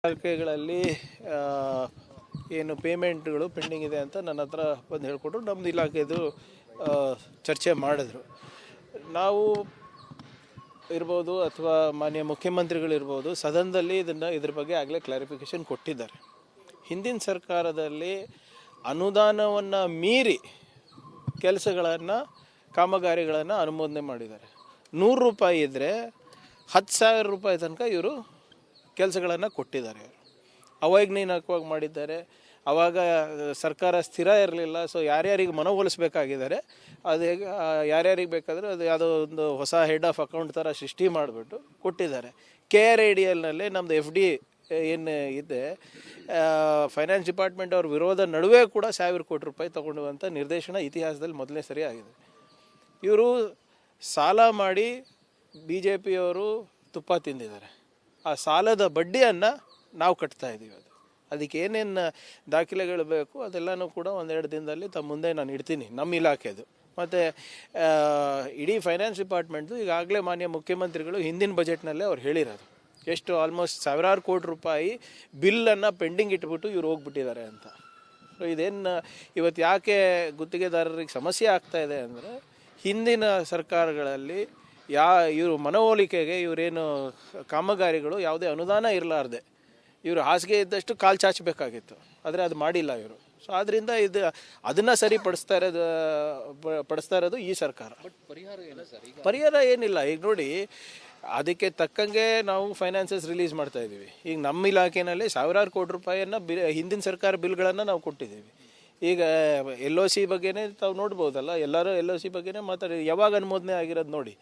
ಇಲಾಖೆಗಳಲ್ಲಿ ಏನು ಪೇಮೆಂಟ್ಗಳು ಪೆಂಡಿಂಗ್ ಇದೆ ಅಂತ ನನ್ನ ಹತ್ರ ಬಂದು ಹೇಳಿಕೊಟ್ರು. ನಮ್ಮದು ಇಲಾಖೆದು ಚರ್ಚೆ ಮಾಡಿದ್ರು. ನಾವು ಇರ್ಬೋದು ಅಥವಾ ಮಾನ್ಯ ಮುಖ್ಯಮಂತ್ರಿಗಳಿರ್ಬೋದು, ಸದನದಲ್ಲಿ ಇದ್ರ ಬಗ್ಗೆ ಆಗಲೇ ಕ್ಲಾರಿಫಿಕೇಷನ್ ಕೊಟ್ಟಿದ್ದಾರೆ. ಹಿಂದಿನ ಸರ್ಕಾರದಲ್ಲಿ ಅನುದಾನವನ್ನು ಮೀರಿ ಕೆಲಸಗಳನ್ನು ಕಾಮಗಾರಿಗಳನ್ನು ಅನುಮೋದನೆ ಮಾಡಿದ್ದಾರೆ. 100 ರೂಪಾಯಿ ಇದ್ದರೆ 10,000 ರೂಪಾಯಿ ತನಕ ಇವರು ಕೆಲಸಗಳನ್ನು ಕೊಟ್ಟಿದ್ದಾರೆ. ಅವೈಜ್ಞಾನಿಕವಾಗಿ ಮಾಡಿದ್ದಾರೆ. ಆವಾಗ ಸರ್ಕಾರ ಸ್ಥಿರ ಇರಲಿಲ್ಲ. ಸೊ ಯಾರ್ಯಾರಿಗೆ ಮನವೊಲಿಸ್ಬೇಕಾಗಿದ್ದಾರೆ ಅದು ಯಾರ್ಯಾರಿಗೆ ಬೇಕಾದರೆ ಅದು ಯಾವುದೋ ಒಂದು ಹೊಸ ಹೆಡ್ ಆಫ್ ಅಕೌಂಟ್ ಥರ ಸೃಷ್ಟಿ ಮಾಡಿಬಿಟ್ಟು ಕೊಟ್ಟಿದ್ದಾರೆ. KRIDLನಲ್ಲಿ ನಮ್ಮದು FD ಏನು ಇದೆ, ಫೈನಾನ್ಸ್ ಡಿಪಾರ್ಟ್ಮೆಂಟ್ ಅವ್ರ ವಿರೋಧ ನಡುವೆ ಕೂಡ 1,000 ಕೋಟಿ ರೂಪಾಯಿ ತೊಗೊಂಡುವಂಥ ನಿರ್ದೇಶನ ಇತಿಹಾಸದಲ್ಲಿ ಮೊದಲನೇ ಸರಿ ಆಗಿದೆ. ಇವರು ಸಾಲ ಮಾಡಿ BJPಯವರು ತುಪ್ಪ ತಿಂದಿದ್ದಾರೆ. ಆ ಸಾಲದ ಬಡ್ಡಿಯನ್ನು ನಾವು ಕಟ್ತಾ ಇದ್ದೀವಿ. ಅದಕ್ಕೆ ಏನೇನು ದಾಖಲೆಗಳು ಬೇಕು ಅದೆಲ್ಲನೂ ಕೂಡ 1-2 ದಿನದಲ್ಲಿ ತಮ್ಮ ಮುಂದೆ ನಾನು ಇಡ್ತೀನಿ, ನಮ್ಮ ಇಲಾಖೆದು. ಮತ್ತು ಇಡೀ ಫೈನಾನ್ಸ್ ಡಿಪಾರ್ಟ್ಮೆಂಟ್ದು ಈಗಾಗಲೇ ಮಾನ್ಯ ಮುಖ್ಯಮಂತ್ರಿಗಳು ಹಿಂದಿನ ಬಜೆಟ್ನಲ್ಲೇ ಅವ್ರು ಹೇಳಿರೋದು, ಎಷ್ಟು ಆಲ್ಮೋಸ್ಟ್ 1,000 ಕೋಟಿ ರೂಪಾಯಿ ಬಿಲ್ಲನ್ನು ಪೆಂಡಿಂಗ್ ಇಟ್ಬಿಟ್ಟು ಇವ್ರು ಹೋಗ್ಬಿಟ್ಟಿದ್ದಾರೆ ಅಂತ. ಸೊ ಇದೇನು ಇವತ್ತು ಯಾಕೆ ಗುತ್ತಿಗೆದಾರರಿಗೆ ಸಮಸ್ಯೆ ಆಗ್ತಾ ಇದೆ ಅಂದರೆ, ಹಿಂದಿನ ಸರ್ಕಾರಗಳಲ್ಲಿ ಇವರು ಮನವೊಲಿಕೆಗೆ ಇವರೇನು ಕಾಮಗಾರಿಗಳು ಯಾವುದೇ ಅನುದಾನ ಇರಲಾರ್ದೆ ಇವರು ಹಾಸಿಗೆ ಇದ್ದಷ್ಟು ಕಾಲು ಚಾಚಬೇಕಾಗಿತ್ತು, ಆದರೆ ಅದು ಮಾಡಿಲ್ಲ ಇವರು. ಸೊ ಆದ್ದರಿಂದ ಅದನ್ನು ಪಡಿಸ್ತಾ ಇರೋದು ಈ ಸರ್ಕಾರ. ಪರಿಹಾರ ಏನಿಲ್ಲ. ಈಗ ನೋಡಿ, ಅದಕ್ಕೆ ತಕ್ಕಂಗೆ ನಾವು ಫೈನಾನ್ಸಸ್ ರಿಲೀಸ್ ಮಾಡ್ತಾ ಇದ್ದೀವಿ. ಈಗ ನಮ್ಮ ಇಲಾಖೆಯಲ್ಲಿ 1,000 ಕೋಟಿ ರೂಪಾಯಿಯನ್ನು ಹಿಂದಿನ ಸರ್ಕಾರ ಬಿಲ್ಗಳನ್ನು ನಾವು ಕೊಟ್ಟಿದ್ದೀವಿ. ಈಗ LOC ಬಗ್ಗೆನೇ ತಾವು ನೋಡ್ಬೋದಲ್ಲ, ಎಲ್ಲರೂ LOC ಬಗ್ಗೆನೇ ಮಾತಾಡಿ ಯಾವಾಗ ಅನುಮೋದನೆ ಆಗಿರೋದು ನೋಡಿ.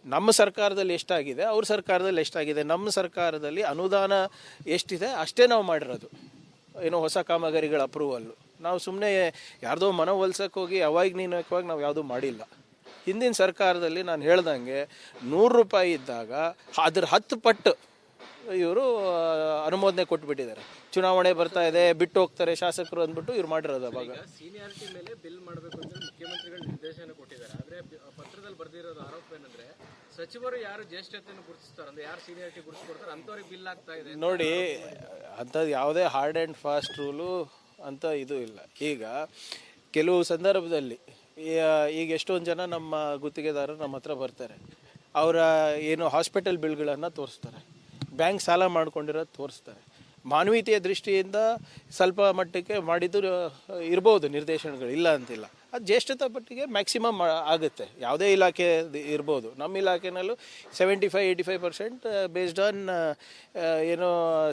ನಮ್ಮ ಸರ್ಕಾರದಲ್ಲಿ ಎಷ್ಟಾಗಿದೆ, ಅವ್ರ ಸರ್ಕಾರದಲ್ಲಿ ಎಷ್ಟಾಗಿದೆ. ನಮ್ಮ ಸರ್ಕಾರದಲ್ಲಿ ಅನುದಾನ ಎಷ್ಟಿದೆ ಅಷ್ಟೇ ನಾವು ಮಾಡಿರೋದು. ಏನೋ ಹೊಸ ಕಾಮಗಾರಿಗಳ ಅಪ್ರೂವಲ್ಲು ನಾವು ಸುಮ್ಮನೆ ಯಾರ್ದೋ ಮನವೊಲಿಸೋಕೆ ಹೋಗಿ ಅವೈಜ್ಞಾನಿಕವಾಗಿ ನಾವು ಯಾವುದೂ ಮಾಡಿಲ್ಲ. ಹಿಂದಿನ ಸರ್ಕಾರದಲ್ಲಿ ನಾನು ಹೇಳ್ದಂಗೆ 100 ರೂಪಾಯಿ ಇದ್ದಾಗ ಅದ್ರ 10 ಪಟ್ಟು ಇವರು ಅನುಮೋದನೆ ಕೊಟ್ಬಿಟ್ಟಿದ್ದಾರೆ. ಚುನಾವಣೆ ಬರ್ತಾ ಇದೆ, ಬಿಟ್ಟು ಹೋಗ್ತಾರೆ ಶಾಸಕರು ಅಂದ್ಬಿಟ್ಟು ಇವ್ರು ಮಾಡಿರೋದು. ಅವಾಗ ಸೀನಿಯಾರಿಟಿ ಮೇಲೆ ಬಿಲ್ ಮಾಡಬೇಕು ಅಂತ ಮುಖ್ಯಮಂತ್ರಿಗಳು ನಿರ್ದೇಶನ ಕೊಟ್ಟಿದ್ದಾರೆ. ಆದರೆ ಪತ್ರದಲ್ಲಿ ಬರೆದಿರೋದು ಆರೋಪ ಏನಂದ್ರೆ, ಸಚಿವರು ಯಾರು ಜ್ಯೇಷ್ಠತೆಯನ್ನು ಗುರುತಿಸ್ತಾರೆ ಅಂದ್ರೆ, ಯಾರು ಸೀನಿಯಾರಿಟಿ ಗುರುತಿಸ್ಕೊಡ್ತಾರೆ ಅಂಥವ್ರಿಗೆ ಬಿಲ್ ಆಗ್ತಾ ಇದೆ. ನೋಡಿ, ಅಂಥದ್ದು ಯಾವುದೇ ಹಾರ್ಡ್ ಆ್ಯಂಡ್ ಫಾಸ್ಟ್ ರೂಲು ಅಂತ ಇದು ಇಲ್ಲ. ಈಗ ಕೆಲವು ಸಂದರ್ಭದಲ್ಲಿ ಈಗ ಎಷ್ಟೊಂದು ಜನ ನಮ್ಮ ಗುತ್ತಿಗೆದಾರರು ನಮ್ಮ ಹತ್ರ ಬರ್ತಾರೆ. ಅವರ ಏನು ಹಾಸ್ಪಿಟಲ್ ಬಿಲ್ಗಳನ್ನು ತೋರಿಸ್ತಾರೆ, ಬ್ಯಾಂಕ್ ಸಾಲ ಮಾಡ್ಕೊಂಡಿರೋದು ತೋರಿಸ್ತಾರೆ. ಮಾನವೀಯತೆಯ ದೃಷ್ಟಿಯಿಂದ ಸ್ವಲ್ಪ ಮಟ್ಟಕ್ಕೆ ಮಾಡಿದ್ದು ಇರ್ಬೋದು ನಿರ್ದೇಶನಗಳು, ಇಲ್ಲ ಅಂತಿಲ್ಲ. ಅದು ಜ್ಯೇಷ್ಠತೆ ಪಟ್ಟಿಗೆ ಮ್ಯಾಕ್ಸಿಮಮ್ ಆಗುತ್ತೆ. ಯಾವುದೇ ಇಲಾಖೆ ಇರ್ಬೋದು. ನಮ್ಮ ಇಲಾಖೆನಲ್ಲೂ 75-85% ಬೇಸ್ಡ್ ಆನ್ ಏನೋ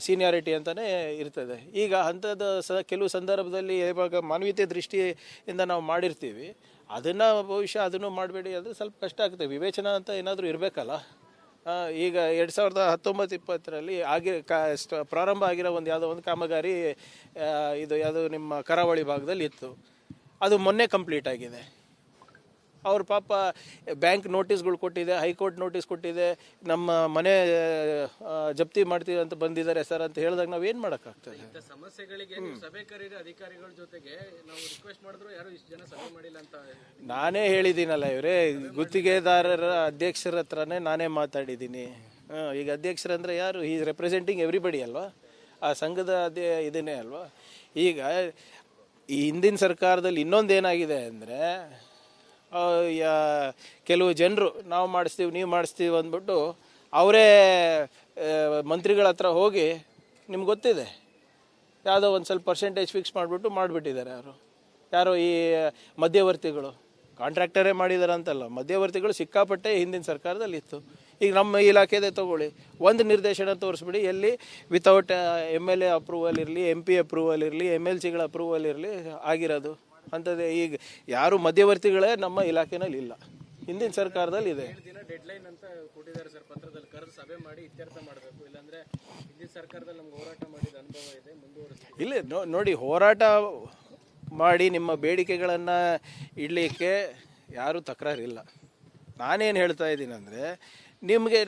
ಸೀನಿಯಾರಿಟಿ ಅಂತಲೇ ಇರ್ತದೆ. ಈಗ ಅಂಥದ್ದು ಕೆಲವು ಸಂದರ್ಭದಲ್ಲಿ ಇವಾಗ ಮಾನವೀಯತೆ ದೃಷ್ಟಿಯಿಂದ ನಾವು ಮಾಡಿರ್ತೀವಿ, ಅದನ್ನು ಬಹುಶಃ ಅದನ್ನು ಮಾಡಬೇಡಿ ಅಂದರೆ ಸ್ವಲ್ಪ ಕಷ್ಟ ಆಗುತ್ತೆ. ವಿವೇಚನಾ ಅಂತ ಏನಾದರೂ ಇರಬೇಕಲ್ಲ. ಈಗ 2019-20 ಪ್ರಾರಂಭ ಆಗಿರೋ ಯಾವುದೋ ಒಂದು ಕಾಮಗಾರಿ ಇದು ಯಾವುದೋ ನಿಮ್ಮ ಕರಾವಳಿ ಭಾಗದಲ್ಲಿ ಇತ್ತು. ಅದು ಮೊನ್ನೆ ಕಂಪ್ಲೀಟ್ ಆಗಿದೆ. ಅವ್ರ ಪಾಪ ಬ್ಯಾಂಕ್ ನೋಟಿಸ್ಗಳು ಕೊಟ್ಟಿದೆ, ಹೈಕೋರ್ಟ್ ನೋಟಿಸ್ ಕೊಟ್ಟಿದೆ, ನಮ್ಮ ಮನೆ ಜಪ್ತಿ ಮಾಡ್ತೀವಿ ಅಂತ ಬಂದಿದ್ದಾರೆ ಸರ್ ಅಂತ ಹೇಳಿದಾಗ ನಾವು ಏನು ಮಾಡೋಕ್ಕಾಗ್ತದೆ? ಸಮಸ್ಯೆಗಳಿಗೆ ಸಭೆ ಕರೀರಿ ಅಧಿಕಾರಿಗಳ ಜೊತೆಗೆ ನಾವು ರಿಕ್ವೆಸ್ಟ್ ಮಾಡಿದ್ರು ಯಾರು ಇಷ್ಟು ಜನ ಸಭೆ ಮಾಡಿಲ್ಲ ಅಂತ ನಾನೇ ಹೇಳಿದ್ದೀನಲ್ಲ. ಇವರೇ ಗುತ್ತಿಗೆದಾರರ ಅಧ್ಯಕ್ಷರ ಹತ್ರನೇ ನಾನೇ ಮಾತಾಡಿದ್ದೀನಿ. ಈಗ ಅಧ್ಯಕ್ಷರಂದರೆ ಯಾರು? ಈಸ್ ರೆಪ್ರೆಸೆಂಟಿಂಗ್ ಎವ್ರಿಬಡಿ ಅಲ್ವಾ, ಆ ಸಂಘದ ಇದನ್ನೇ ಅಲ್ವಾ. ಈಗ ಈ ಹಿಂದಿನ ಸರ್ಕಾರದಲ್ಲಿ ಇನ್ನೊಂದೇನಾಗಿದೆ ಅಂದರೆ, ಕೆಲವು ಜನರು ನಾವು ಮಾಡಿಸ್ತೀವಿ ನೀವು ಮಾಡಿಸ್ತೀವಿ ಅಂದ್ಬಿಟ್ಟು ಅವರೇ ಮಂತ್ರಿಗಳ ಹತ್ರ ಹೋಗಿ, ನಿಮ್ಗೆ ಗೊತ್ತಿದೆ, ಯಾವುದೋ ಒಂದು ಸ್ವಲ್ಪ ಪರ್ಸೆಂಟೇಜ್ ಫಿಕ್ಸ್ ಮಾಡಿಬಿಟ್ಟು ಮಾಡಿಬಿಟ್ಟಿದ್ದಾರೆ. ಯಾರೋ ಈ ಮಧ್ಯವರ್ತಿಗಳು, ಕಾಂಟ್ರಾಕ್ಟರೇ ಮಾಡಿದ್ದಾರೆ ಅಂತಲ್ಲ, ಮಧ್ಯವರ್ತಿಗಳು ಸಿಕ್ಕಾಪಟ್ಟೆ ಹಿಂದಿನ ಸರ್ಕಾರದಲ್ಲಿ ಇತ್ತು. ಈಗ ನಮ್ಮ ಇಲಾಖೆದೇ ತೊಗೊಳ್ಳಿ, ಒಂದು ನಿರ್ದೇಶನ ತೋರಿಸ್ಬಿಡಿ, ಎಲ್ಲಿ ವಿತೌಟ್ MLA ಅಪ್ರೂವಲ್ ಇರಲಿ, MP ಅಪ್ರೂವಲ್ ಇರಲಿ, MLCಗಳ ಅಪ್ರೂವಲ್ ಇರಲಿ ಆಗಿರೋದು ಅಂಥದ್ದೇ. ಈಗ ಯಾರು ಮಧ್ಯವರ್ತಿಗಳೇ ನಮ್ಮ ಇಲಾಖೆನಲ್ಲಿ ಇಲ್ಲ, ಹಿಂದಿನ ಸರ್ಕಾರದಲ್ಲಿ ಇದೆ. ಡೆಡ್ಲೈನ್ ಅಂತ ಕೊಟ್ಟಿದ್ದಾರೆ ಸರ್ ಪತ್ರದಲ್ಲಿ, ಕರೆದು ಸಭೆ ಮಾಡಿ ಇತ್ಯರ್ಥ ಮಾಡಬೇಕು, ಇಲ್ಲಾಂದರೆ ಹಿಂದಿನ ಸರ್ಕಾರದಲ್ಲಿ ನಮ್ಗೆ ಹೋರಾಟ ಮಾಡಿದ ಅನುಭವ ಇದೆ, ಮುಂದುವರಿಸಿ. ಇಲ್ಲ ನೋಡಿ, ಹೋರಾಟ ಮಾಡಿ ನಿಮ್ಮ ಬೇಡಿಕೆಗಳನ್ನು ಇಡಲಿಕ್ಕೆ ಯಾರೂ ತಕರಾರಿಲ್ಲ. ನಾನೇನು ಹೇಳ್ತಾ ಇದ್ದೀನಿ ಅಂದರೆ, ನಿಮಗೆ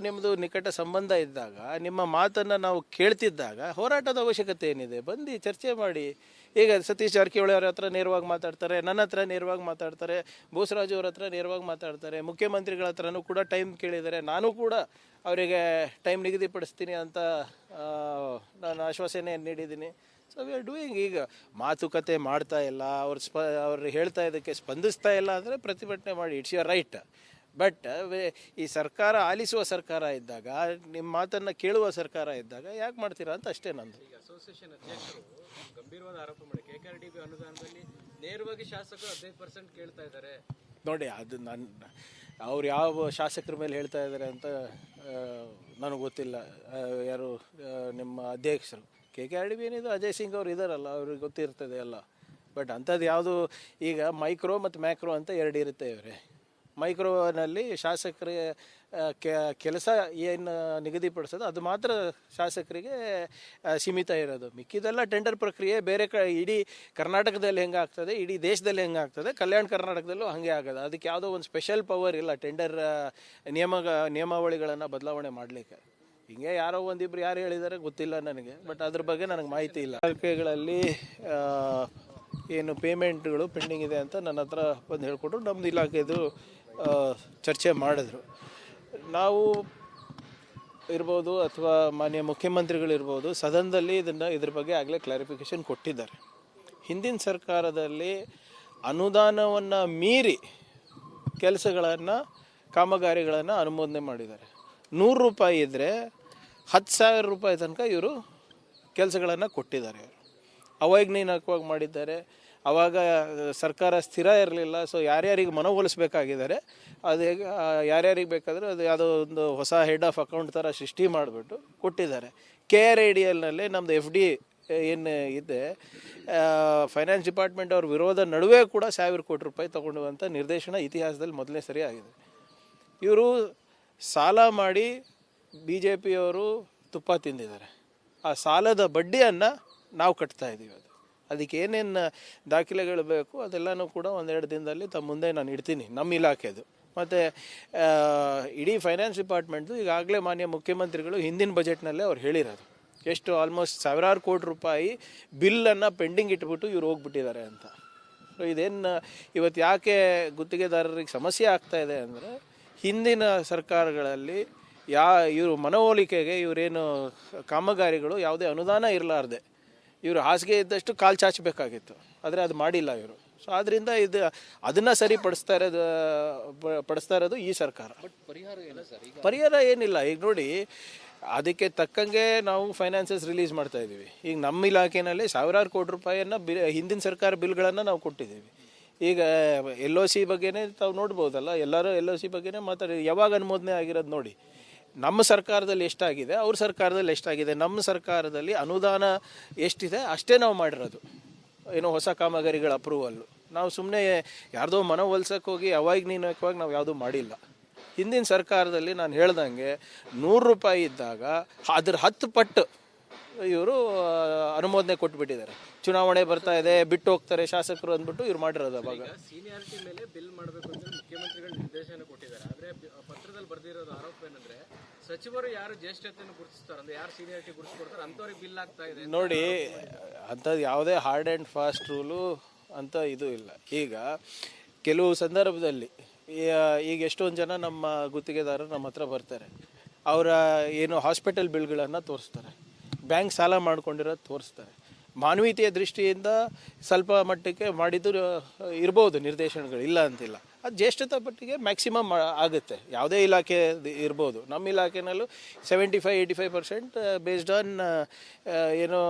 ನಿಮ್ಮದು ನಿಕಟ ಸಂಬಂಧ ಇದ್ದಾಗ, ನಿಮ್ಮ ಮಾತನ್ನು ನಾವು ಕೇಳ್ತಿದ್ದಾಗ ಹೋರಾಟದ ಅವಶ್ಯಕತೆ ಏನಿದೆ? ಬಂದು ಚರ್ಚೆ ಮಾಡಿ. ಈಗ ಸತೀಶ್ ಜಾರಕಿಹೊಳಿ ಅವ್ರ ಹತ್ರ ನೇರವಾಗಿ ಮಾತಾಡ್ತಾರೆ, ನನ್ನ ಹತ್ರ ನೇರವಾಗಿ ಮಾತಾಡ್ತಾರೆ, ಬೋಸರಾಜು ಅವ್ರ ಹತ್ರ ನೇರವಾಗಿ ಮಾತಾಡ್ತಾರೆ, ಮುಖ್ಯಮಂತ್ರಿಗಳ ಹತ್ರನೂ ಕೂಡ ಟೈಮ್ ಕೇಳಿದ್ದಾರೆ. ನಾನು ಕೂಡ ಅವರಿಗೆ ಟೈಮ್ ನಿಗದಿಪಡಿಸ್ತೀನಿ ಅಂತ ನಾನು ಆಶ್ವಾಸನೆ ನೀಡಿದ್ದೀನಿ. So we are doing. ಈಗ ಮಾತುಕತೆ ಮಾಡ್ತಾ ಇಲ್ಲ, ಅವ್ರು ಹೇಳ್ತಾ ಇದಕ್ಕೆ ಸ್ಪಂದಿಸ್ತಾ ಇಲ್ಲ ಅಂದರೆ ಪ್ರತಿಭಟನೆ ಮಾಡಿ, ಇಟ್ಸ್ ಯುವರ್ ರೈಟ್. ಬಟ್ ಈ ಸರ್ಕಾರ ಆಲಿಸುವ ಸರ್ಕಾರ ಇದ್ದಾಗ, ನಿಮ್ಮ ಮಾತನ್ನು ಕೇಳುವ ಸರ್ಕಾರ ಇದ್ದಾಗ ಯಾಕೆ ಮಾಡ್ತೀರಾ ಅಂತ ಅಷ್ಟೇ ನಂದು. ಈಗ ಅಸೋಸಿಯೇಷನ್ ಅಧ್ಯಕ್ಷರು ಗಂಭೀರವಾದ ಆರೋಪ ಮಾಡಿ KKRDB ಅನುದಾನದಲ್ಲಿ ನೇರವಾಗಿ ಶಾಸಕರು 15% ಕೇಳ್ತಾ ಇದ್ದಾರೆ. ನೋಡಿ, ಅದು ಅವ್ರು ಯಾವ ಶಾಸಕರ ಮೇಲೆ ಹೇಳ್ತಾ ಇದ್ದಾರೆ ಅಂತ ನನಗೆ ಗೊತ್ತಿಲ್ಲ. ಯಾರು ನಿಮ್ಮ ಅಧ್ಯಕ್ಷರು KKRDB ಏನಿದೆ, ಅಜಯ್ ಸಿಂಗ್ ಅವ್ರು ಇದ್ದಾರಲ್ಲ, ಅವ್ರಿಗೆ ಗೊತ್ತಿರ್ತದೆ ಎಲ್ಲ. ಬಟ್ ಅಂಥದ್ದು ಯಾವುದು, ಈಗ ಮೈಕ್ರೋ ಮತ್ತು ಮ್ಯಾಕ್ರೋ ಅಂತ ಎರಡು ಇರುತ್ತೆ ಇವರೇ. ಮೈಕ್ರೋನಲ್ಲಿ ಶಾಸಕರಿಗೆ ಕೆಲಸ ಏನು ನಿಗದಿಪಡಿಸೋದು ಅದು ಮಾತ್ರ ಶಾಸಕರಿಗೆ ಸೀಮಿತ ಇರೋದು. ಮಿಕ್ಕಿದೆಲ್ಲ ಟೆಂಡರ್ ಪ್ರಕ್ರಿಯೆ ಬೇರೆ ಇಡೀ ಕರ್ನಾಟಕದಲ್ಲಿ ಹೆಂಗೆ ಆಗ್ತದೆ, ಇಡೀ ದೇಶದಲ್ಲಿ ಹೆಂಗೆ ಆಗ್ತದೆ, ಕಲ್ಯಾಣ ಕರ್ನಾಟಕದಲ್ಲೂ ಹಾಗೆ ಆಗೋದು. ಅದಕ್ಕೆ ಯಾವುದೋ ಒಂದು ಸ್ಪೆಷಲ್ ಪವರ್ ಇಲ್ಲ ಟೆಂಡರ್ ನಿಯಮಾವಳಿಗಳನ್ನು ಬದಲಾವಣೆ ಮಾಡಲಿಕ್ಕೆ. ಹಿಂಗೆ ಯಾರೋ ಒಂದಿಬ್ರು ಯಾರು ಹೇಳಿದ್ದಾರೆ ಗೊತ್ತಿಲ್ಲ ನನಗೆ, ಬಟ್ ಅದ್ರ ಬಗ್ಗೆ ನನಗೆ ಮಾಹಿತಿ ಇಲ್ಲ. ಇಲಾಖೆಗಳಲ್ಲಿ ಏನು ಪೇಮೆಂಟ್ಗಳು ಪೆಂಡಿಂಗ್ ಇದೆ ಅಂತ ನನ್ನ ಹತ್ರ ಬಂದು ಹೇಳಿಕೊಟ್ರು. ನಮ್ಮದು ಇಲಾಖೆದು ಚರ್ಚೆ ಮಾಡಿದ್ರು. ನಾವು ಇರ್ಬೋದು ಅಥವಾ ಮಾನ್ಯ ಮುಖ್ಯಮಂತ್ರಿಗಳಿರ್ಬೋದು, ಸದನದಲ್ಲಿ ಇದ್ರ ಬಗ್ಗೆ ಆಗಲೇ ಕ್ಲಾರಿಫಿಕೇಷನ್ ಕೊಟ್ಟಿದ್ದಾರೆ. ಹಿಂದಿನ ಸರ್ಕಾರದಲ್ಲಿ ಅನುದಾನವನ್ನು ಮೀರಿ ಕೆಲಸಗಳನ್ನು, ಕಾಮಗಾರಿಗಳನ್ನು ಅನುಮೋದನೆ ಮಾಡಿದ್ದಾರೆ. 100 ರೂಪಾಯಿ ಇದ್ದರೆ 10,000 ರೂಪಾಯಿ ತನಕ ಇವರು ಕೆಲಸಗಳನ್ನು ಕೊಟ್ಟಿದ್ದಾರೆ. ಅವೈಜ್ಞಾನಿಕವಾಗಿ ಮಾಡಿದ್ದಾರೆ. ಆವಾಗ ಸರ್ಕಾರ ಸ್ಥಿರ ಇರಲಿಲ್ಲ. ಸೊ ಯಾರ್ಯಾರಿಗೆ ಮನವೊಲಿಸ್ಬೇಕಾಗಿದ್ದಾರೆ, ಅದು ಯಾರ್ಯಾರಿಗೆ ಬೇಕಾದರೆ ಅದು ಯಾವುದೋ ಒಂದು ಹೊಸ ಹೆಡ್ ಆಫ್ ಅಕೌಂಟ್ ಥರ ಸೃಷ್ಟಿ ಮಾಡಿಬಿಟ್ಟು ಕೊಟ್ಟಿದ್ದಾರೆ. KRIDLನಲ್ಲಿ ನಮ್ಮದು FD ಏನು ಇದೆ, ಫೈನಾನ್ಸ್ ಡಿಪಾರ್ಟ್ಮೆಂಟ್ ಅವ್ರ ವಿರೋಧ ನಡುವೆ ಕೂಡ 1,000 ಕೋಟಿ ರೂಪಾಯಿ ತೊಗೊಂಡುವಂಥ ನಿರ್ದೇಶನ ಇತಿಹಾಸದಲ್ಲಿ ಮೊದಲನೇ ಸರಿ ಆಗಿದೆ. ಇವರು ಸಾಲ ಮಾಡಿ BJPಯವರು ತುಪ್ಪ ತಿಂದಿದ್ದಾರೆ. ಆ ಸಾಲದ ಬಡ್ಡಿಯನ್ನು ನಾವು ಕಟ್ತಾ ಇದ್ದೀವಿ. ಅದಕ್ಕೆ ಏನೇನು ದಾಖಲೆಗಳು ಬೇಕು ಅದೆಲ್ಲನೂ ಕೂಡ 1-2 ದಿನದಲ್ಲಿ ತಮ್ಮ ಮುಂದೆ ನಾನು ಇಡ್ತೀನಿ, ನಮ್ಮ ಇಲಾಖೆದು. ಮತ್ತು ಇಡೀ ಫೈನಾನ್ಸ್ ಡಿಪಾರ್ಟ್ಮೆಂಟ್ದು ಈಗಾಗಲೇ ಮಾನ್ಯ ಮುಖ್ಯಮಂತ್ರಿಗಳು ಹಿಂದಿನ ಬಜೆಟ್ನಲ್ಲೇ ಅವ್ರು ಹೇಳಿರೋದು, ಎಷ್ಟು ಆಲ್ಮೋಸ್ಟ್ 1,000 ಕೋಟಿ ರೂಪಾಯಿ ಬಿಲ್ಲನ್ನು ಪೆಂಡಿಂಗ್ ಇಟ್ಬಿಟ್ಟು ಇವ್ರು ಹೋಗ್ಬಿಟ್ಟಿದ್ದಾರೆ ಅಂತ. ಸೊ ಇದೇನು ಇವತ್ತು ಯಾಕೆ ಗುತ್ತಿಗೆದಾರರಿಗೆ ಸಮಸ್ಯೆ ಆಗ್ತಾ ಇದೆ ಅಂದರೆ, ಹಿಂದಿನ ಸರ್ಕಾರಗಳಲ್ಲಿ ಇವರು ಮನವೊಲಿಕೆಗೆ ಇವರೇನು ಕಾಮಗಾರಿಗಳು ಯಾವುದೇ ಅನುದಾನ ಇರಲಾರ್ದೆ ಇವರು ಹಾಸಿಗೆ ಇದ್ದಷ್ಟು ಕಾಲು ಚಾಚಬೇಕಾಗಿತ್ತು, ಆದರೆ ಅದು ಮಾಡಿಲ್ಲ ಇವರು. ಸೊ ಆದ್ದರಿಂದ ಅದನ್ನು ಪಡಿಸ್ತಾ ಇರೋದು ಈ ಸರ್ಕಾರ. ಪರಿಹಾರ ಏನಿಲ್ಲ. ಈಗ ನೋಡಿ, ಅದಕ್ಕೆ ತಕ್ಕಂಗೆ ನಾವು ಫೈನಾನ್ಸಸ್ ರಿಲೀಸ್ ಮಾಡ್ತಾ ಇದ್ದೀವಿ. ಈಗ ನಮ್ಮ ಇಲಾಖೆಯಲ್ಲಿ 1,000 ಕೋಟಿ ರೂಪಾಯಿಯನ್ನು ಹಿಂದಿನ ಸರ್ಕಾರ ಬಿಲ್ಗಳನ್ನು ನಾವು ಕೊಟ್ಟಿದ್ದೀವಿ. ಈಗ LOC ಬಗ್ಗೆನೇ ತಾವು ನೋಡ್ಬೋದಲ್ಲ, ಎಲ್ಲರೂ LOC ಬಗ್ಗೆನೇ ಮಾತಾಡಿ. ಯಾವಾಗ ಅನುಮೋದನೆ ಆಗಿರೋದು ನೋಡಿ. ನಮ್ಮ ಸರ್ಕಾರದಲ್ಲಿ ಎಷ್ಟಾಗಿದೆ, ಅವ್ರ ಸರ್ಕಾರದಲ್ಲಿ ಎಷ್ಟಾಗಿದೆ. ನಮ್ಮ ಸರ್ಕಾರದಲ್ಲಿ ಅನುದಾನ ಎಷ್ಟಿದೆ ಅಷ್ಟೇ ನಾವು ಮಾಡಿರೋದು. ಏನೋ ಹೊಸ ಕಾಮಗಾರಿಗಳ ಅಪ್ರೂವಲ್ಲು ನಾವು ಸುಮ್ಮನೆ ಯಾರ್ದೋ ಮನವೊಲಿಸೋಕೆ ಹೋಗಿ ಅವೈಜ್ಞಾನಿಕವಾಗಿ ನಾವು ಯಾವುದೂ ಮಾಡಿಲ್ಲ. ಹಿಂದಿನ ಸರ್ಕಾರದಲ್ಲಿ ನಾನು ಹೇಳ್ದಂಗೆ 100 ರೂಪಾಯಿ ಇದ್ದಾಗ ಅದ್ರ 10 ಪಟ್ಟು ಇವರು ಅನುಮೋದನೆ ಕೊಟ್ಬಿಟ್ಟಿದ್ದಾರೆ. ಚುನಾವಣೆ ಬರ್ತಾ ಇದೆ, ಬಿಟ್ಟು ಹೋಗ್ತಾರೆ ಶಾಸಕರು ಅಂದ್ಬಿಟ್ಟು ಇವ್ರು ಮಾಡಿರೋದು. ಅವಾಗ ಸೀನಿಯಾರಿಟಿ ಮೇಲೆ ಬಿಲ್ ಮಾಡಬೇಕು ಅಂತ ಮುಖ್ಯಮಂತ್ರಿಗಳು ನಿರ್ದೇಶನ ಕೊಟ್ಟಿದ್ದಾರೆ. ಆದರೆ ಪತ್ರದಲ್ಲಿ ಬರ್ದಿರೋದು ಆರೋಪ ಏನಂದ್ರೆ, ಸಚಿವರು ಯಾರು ಜ್ಯೇಷ್ಠತೆಯನ್ನು ಗುರುತಿಸ್ತಾರೆ ಅಂದ್ರೆ, ಯಾರು ಸೀನಿಯಾರಿಟಿ ಗುರುತಿಸ್ಕೊಡ್ತಾರೆ ಅಂಥವ್ರಿಗೆ ಬಿಲ್ ಆಗ್ತಾ ಇದೆ. ನೋಡಿ, ಅಂಥದ್ದು ಯಾವುದೇ ಹಾರ್ಡ್ ಆ್ಯಂಡ್ ಫಾಸ್ಟ್ ರೂಲು ಅಂತ ಇದು ಇಲ್ಲ. ಈಗ ಕೆಲವು ಸಂದರ್ಭದಲ್ಲಿ ಈಗ ಎಷ್ಟೊಂದು ಜನ ನಮ್ಮ ಗುತ್ತಿಗೆದಾರರು ನಮ್ಮ ಹತ್ರ ಬರ್ತಾರೆ. ಅವರ ಏನು ಹಾಸ್ಪಿಟಲ್ ಬಿಲ್ಗಳನ್ನು ತೋರಿಸ್ತಾರೆ, ಬ್ಯಾಂಕ್ ಸಾಲ ಮಾಡ್ಕೊಂಡಿರೋದು ತೋರಿಸ್ತಾರೆ. ಮಾನವೀಯತೆಯ ದೃಷ್ಟಿಯಿಂದ ಸ್ವಲ್ಪ ಮಟ್ಟಕ್ಕೆ ಮಾಡಿದ್ದು ಇರ್ಬೋದು ನಿರ್ದೇಶನಗಳು, ಇಲ್ಲ ಅಂತಿಲ್ಲ. ಅದು ಜ್ಯೇಷ್ಠತೆ ಪಟ್ಟಿಗೆ ಮ್ಯಾಕ್ಸಿಮಮ್ ಆಗುತ್ತೆ. ಯಾವುದೇ ಇಲಾಖೆ ಇರ್ಬೋದು. ನಮ್ಮ ಇಲಾಖೆನಲ್ಲೂ 75-85% ಬೇಸ್ಡ್ ಆನ್ ಏನೋ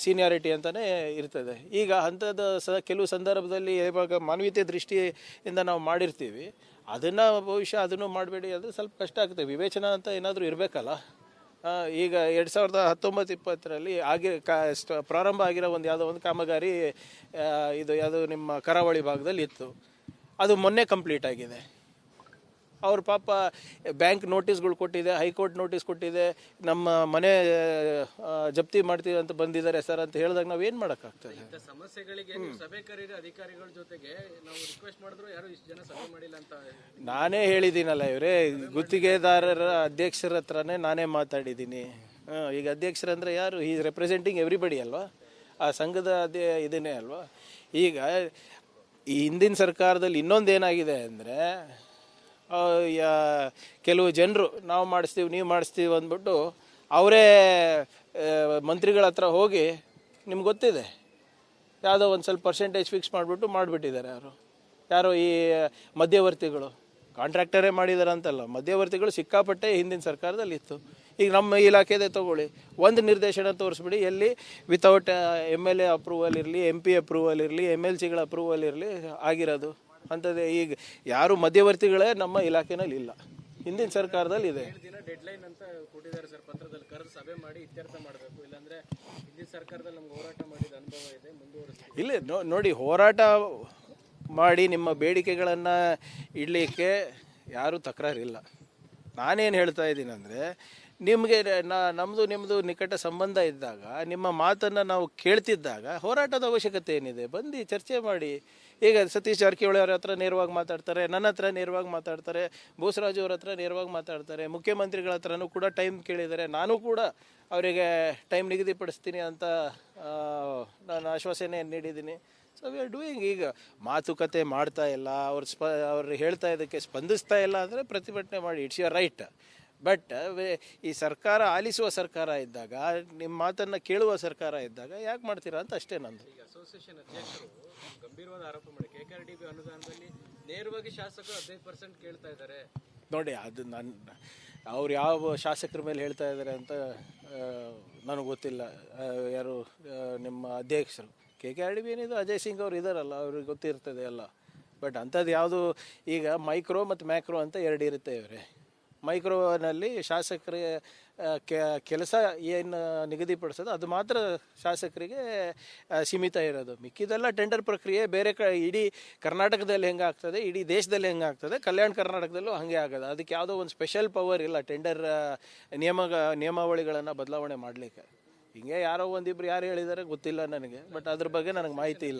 ಸೀನಿಯಾರಿಟಿ ಅಂತಲೇ ಇರ್ತದೆ. ಈಗ ಅಂಥದ್ದು ಕೆಲವು ಸಂದರ್ಭದಲ್ಲಿ ಇವಾಗ ಮಾನವೀಯತೆ ದೃಷ್ಟಿಯಿಂದ ನಾವು ಮಾಡಿರ್ತೀವಿ, ಅದನ್ನು ಬಹುಶಃ ಅದನ್ನು ಮಾಡಬೇಡಿ ಅಂದರೆ ಸ್ವಲ್ಪ ಕಷ್ಟ ಆಗುತ್ತೆ. ವಿವೇಚನಾ ಅಂತ ಏನಾದರೂ ಇರಬೇಕಲ್ಲ. ಈಗ 2019-20 ಪ್ರಾರಂಭ ಆಗಿರೋ ಯಾವುದೋ ಒಂದು ಕಾಮಗಾರಿ ಇದು ಯಾವುದೋ ನಿಮ್ಮ ಕರಾವಳಿ ಭಾಗದಲ್ಲಿ ಇತ್ತು. ಅದು ಮೊನ್ನೆ ಕಂಪ್ಲೀಟ್ ಆಗಿದೆ. ಅವ್ರ ಪಾಪ ಬ್ಯಾಂಕ್ ನೋಟಿಸ್ಗಳು ಕೊಟ್ಟಿದೆ, ಹೈಕೋರ್ಟ್ ನೋಟಿಸ್ ಕೊಟ್ಟಿದೆ, ನಮ್ಮ ಮನೆ ಜಪ್ತಿ ಮಾಡ್ತೀವಿ ಅಂತ ಬಂದಿದ್ದಾರೆ ಸರ್ ಅಂತ ಹೇಳಿದಾಗ ನಾವು ಏನು ಮಾಡೋಕ್ಕಾಗ್ತದೆ? ಸಮಸ್ಯೆಗಳಿಗೆ ಸಭೆ ಕರೀರಿ ಅಧಿಕಾರಿಗಳ ಜೊತೆಗೆ ನಾವು ರಿಕ್ವೆಸ್ಟ್ ಮಾಡಿದ್ರು ಯಾರು ಇಷ್ಟು ಜನ ಸಭೆ ಮಾಡಿಲ್ಲ ಅಂತ ನಾನೇ ಹೇಳಿದ್ದೀನಲ್ಲ. ಇವರೇ ಗುತ್ತಿಗೆದಾರರ ಅಧ್ಯಕ್ಷರ ಹತ್ರನೇ ನಾನೇ ಮಾತಾಡಿದ್ದೀನಿ. ಈಗ ಅಧ್ಯಕ್ಷರಂದರೆ ಯಾರು? ಈಸ್ ರೆಪ್ರೆಸೆಂಟಿಂಗ್ ಎವ್ರಿಬಡಿ ಅಲ್ವಾ, ಆ ಸಂಘದ ಇದನ್ನೇ ಅಲ್ವಾ. ಈಗ ಈ ಹಿಂದಿನ ಸರ್ಕಾರದಲ್ಲಿ ಇನ್ನೊಂದೇನಾಗಿದೆ ಅಂದರೆ, ಕೆಲವು ಜನರು ನಾವು ಮಾಡಿಸ್ತೀವಿ ನೀವು ಮಾಡಿಸ್ತೀವಿ ಅಂದ್ಬಿಟ್ಟು ಅವರೇ ಮಂತ್ರಿಗಳ ಹತ್ರ ಹೋಗಿ ನಿಮ್ಗೆ ಗೊತ್ತಿದೆ, ಯಾವುದೋ ಒಂದು ಸ್ವಲ್ಪ ಪರ್ಸೆಂಟೇಜ್ ಫಿಕ್ಸ್ ಮಾಡಿಬಿಟ್ಟಿದ್ದಾರೆ. ಯಾರೋ ಈ ಮಧ್ಯವರ್ತಿಗಳು, ಕಾಂಟ್ರಾಕ್ಟರೇ ಮಾಡಿದ್ದಾರೆ ಅಂತಲ್ಲ, ಮಧ್ಯವರ್ತಿಗಳು ಸಿಕ್ಕಾಪಟ್ಟೆ ಹಿಂದಿನ ಸರ್ಕಾರದಲ್ಲಿ ಇತ್ತು. ಈಗ ನಮ್ಮ ಇಲಾಖೆದೇ ತೊಗೊಳ್ಳಿ, ಒಂದು ನಿರ್ದೇಶನ ತೋರಿಸ್ಬಿಡಿ ಎಲ್ಲಿ ವಿತೌಟ್ MLA ಅಪ್ರೂವಲ್ ಇರಲಿ, MP ಅಪ್ರೂವಲ್ ಇರಲಿ, MLCಗಳ ಅಪ್ರೂವಲ್ ಇರಲಿ ಆಗಿರೋದು ಅಂಥದ್ದೇ. ಈಗ ಯಾರು ಮಧ್ಯವರ್ತಿಗಳೇ ನಮ್ಮ ಇಲಾಖೆನಲ್ಲಿ ಇಲ್ಲ, ಹಿಂದಿನ ಸರ್ಕಾರದಲ್ಲಿ ಇದೆ. 7 ದಿನ ಡೆಡ್ಲೈನ್ ಅಂತ ಕೊಟ್ಟಿದ್ದಾರೆ ಸರ್ ಪತ್ರದಲ್ಲಿ. ಕರೆದು ಸಭೆ ಮಾಡಿ ಇತ್ಯರ್ಥ ಮಾಡಬೇಕು, ಇಲ್ಲಾಂದ್ರೆ ಹಿಂದಿನ ಸರ್ಕಾರದಲ್ಲಿ ನಮ್ಗೆ ಹೋರಾಟ ಮಾಡಿದ ಅನುಭವ ಇದೆ, ಮುಂದುವರಿಸ್ತೀವಿ. ಇಲ್ಲೇ ನೋಡಿ, ಹೋರಾಟ ಮಾಡಿ ನಿಮ್ಮ ಬೇಡಿಕೆಗಳನ್ನು ಇಡಲಿಕ್ಕೆ ಯಾರೂ ತಕರಾರಿಲ್ಲ. ನಾನೇನು ಹೇಳ್ತಾ ಇದ್ದೀನಿ ಅಂದರೆ, ನಿಮಗೆ ನಮ್ಮದು ನಿಮ್ಮದು ನಿಕಟ ಸಂಬಂಧ ಇದ್ದಾಗ, ನಿಮ್ಮ ಮಾತನ್ನು ನಾವು ಕೇಳ್ತಿದ್ದಾಗ ಹೋರಾಟದ ಅವಶ್ಯಕತೆ ಏನಿದೆ? ಬಂದು ಚರ್ಚೆ ಮಾಡಿ. ಈಗ ಸತೀಶ್ ಜಾರಕಿಹೊಳಿ ಅವ್ರ ಹತ್ರ ನೇರವಾಗಿ ಮಾತಾಡ್ತಾರೆ, ನನ್ನ ಹತ್ರ ನೇರವಾಗಿ ಮಾತಾಡ್ತಾರೆ, ಬೋಸರಾಜು ಅವ್ರ ಹತ್ರ ನೇರವಾಗಿ ಮಾತಾಡ್ತಾರೆ, ಮುಖ್ಯಮಂತ್ರಿಗಳ ಹತ್ರನೂ ಕೂಡ ಟೈಮ್ ಕೇಳಿದ್ದಾರೆ. ನಾನು ಕೂಡ ಅವರಿಗೆ ಟೈಮ್ ನಿಗದಿಪಡಿಸ್ತೀನಿ ಅಂತ ನಾನು ಆಶ್ವಾಸನೆ ನೀಡಿದ್ದೀನಿ. So we are doing. ಈಗ ಮಾತುಕತೆ ಮಾಡ್ತಾ ಇಲ್ಲ, ಅವ್ರು ಹೇಳ್ತಾ ಇದಕ್ಕೆ ಸ್ಪಂದಿಸ್ತಾ ಇಲ್ಲ ಅಂದರೆ ಪ್ರತಿಭಟನೆ ಮಾಡಿ, ಇಟ್ಸ್ ಯುವರ್ ರೈಟ್. ಬಟ್ ಈ ಸರ್ಕಾರ ಆಲಿಸುವ ಸರ್ಕಾರ ಇದ್ದಾಗ, ನಿಮ್ಮ ಮಾತನ್ನು ಕೇಳುವ ಸರ್ಕಾರ ಇದ್ದಾಗ ಯಾಕೆ ಮಾಡ್ತೀರಾ ಅಂತ ಅಷ್ಟೇ ನಂದು. ಈಗ ಅಸೋಸಿಯೇಷನ್ ಅಧ್ಯಕ್ಷರು ಗಂಭೀರವಾದ ಆರೋಪ ಮಾಡಿ KKRDB ಅನುದಾನದಲ್ಲಿ ನೇರವಾಗಿ ಶಾಸಕರು 15% ಕೇಳ್ತಾ ಇದ್ದಾರೆ. ನೋಡಿ, ಅದು ಅವ್ರು ಯಾವ ಶಾಸಕರ ಮೇಲೆ ಹೇಳ್ತಾ ಇದ್ದಾರೆ ಅಂತ ನನಗೆ ಗೊತ್ತಿಲ್ಲ. ಯಾರು ನಿಮ್ಮ ಅಧ್ಯಕ್ಷರು KKRDB ಏನಿದೆ, ಅಜಯ್ ಸಿಂಗ್ ಅವ್ರು ಇದ್ದಾರಲ್ಲ, ಅವ್ರಿಗೆ ಗೊತ್ತಿರ್ತದೆ ಎಲ್ಲ. ಬಟ್ ಅಂಥದ್ದು ಯಾವುದು, ಈಗ ಮೈಕ್ರೋ ಮತ್ತು ಮ್ಯಾಕ್ರೋ ಅಂತ 2 ಇರುತ್ತೆ. ಇವರೇ ಮೈಕ್ರೋನಲ್ಲಿ ಶಾಸಕರ ಕೆಲಸ ಏನು ನಿಗದಿಪಡಿಸೋದು ಅದು ಮಾತ್ರ ಶಾಸಕರಿಗೆ ಸೀಮಿತ ಇರೋದು. ಮಿಕ್ಕಿದೆಲ್ಲ ಟೆಂಡರ್ ಪ್ರಕ್ರಿಯೆ ಬೇರೆ ಇಡೀ ಕರ್ನಾಟಕದಲ್ಲಿ ಹೆಂಗೆ ಆಗ್ತದೆ, ಇಡೀ ದೇಶದಲ್ಲಿ ಹೆಂಗೆ ಆಗ್ತದೆ, ಕಲ್ಯಾಣ ಕರ್ನಾಟಕದಲ್ಲೂ ಹಾಗೆ ಆಗೋದು. ಅದಕ್ಕೆ ಯಾವುದೋ ಒಂದು ಸ್ಪೆಷಲ್ ಪವರ್ ಇಲ್ಲ ಟೆಂಡರ್ ನಿಯಮಾವಳಿಗಳನ್ನು ಬದಲಾವಣೆ ಮಾಡಲಿಕ್ಕೆ. ಹಿಂಗೆ ಯಾರೋ ಒಂದಿಬ್ರು ಯಾರು ಹೇಳಿದ್ದಾರೆ ಗೊತ್ತಿಲ್ಲ ನನಗೆ, ಬಟ್ ಅದ್ರ ಬಗ್ಗೆ ನನಗೆ ಮಾಹಿತಿ ಇಲ್ಲ.